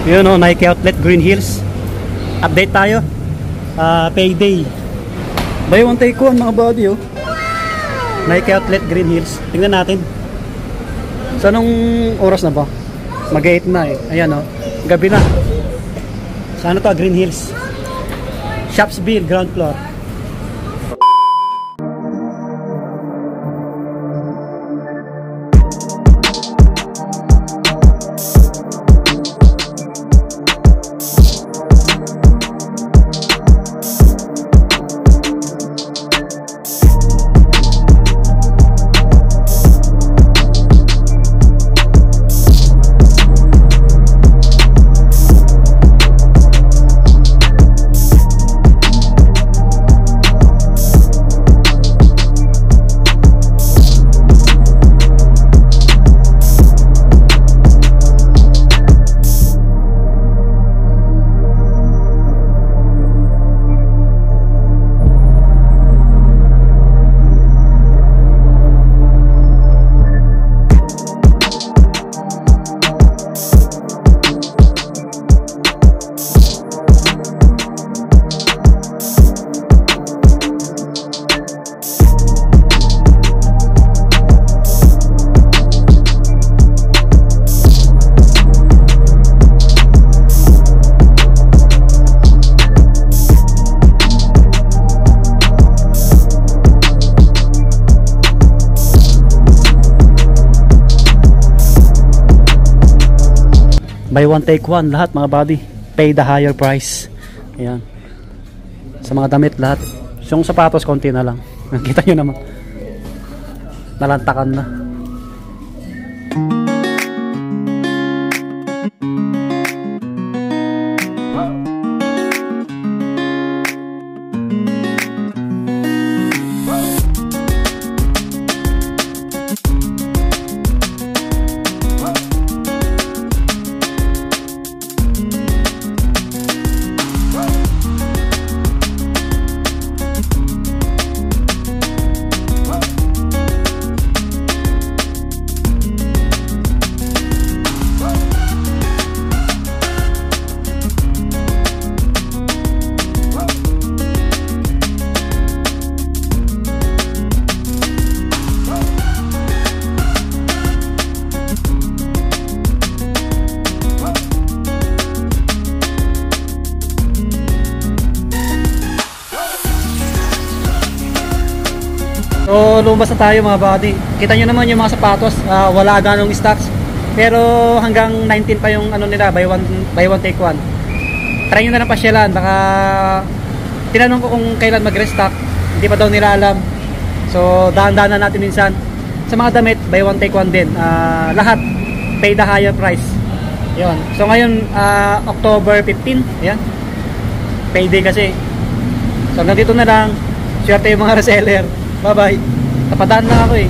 Yun o, Nike Outlet Green Hills. Update tayo. Payday. Buy one take one mga buddy oh. Nike Outlet Green Hills. Tingnan natin. So anong oras na ba? Mag-8 na eh. Ayan o. Gabi na. So ano to? Green Hills. Shopsville, ground floor. Buy one take one lahat mga buddy. Pay the higher price. Ayan. Sa mga damit lahat. Yung sapatos konti na lang. Kita nyo naman. Nalantakan na. So lumabas na tayo mga buddy. Kita nyo naman yung mga sapatos, wala ganong stocks. Pero hanggang 19 pa yung ano nila, buy one take one. Try nyo na lang pasyalan. Baka tinanong ko kung kailan mag-restock, hindi pa daw nila alam. So dahan-dahan na natin minsan. Sa mga damit, buy one take one din. Lahat pay the higher price. Yun. So ngayon October 15, yan. Payday kasi. So hanggang dito na lang. Swerte yung mga reseller. Bye bye. Tapadaan lang ako eh.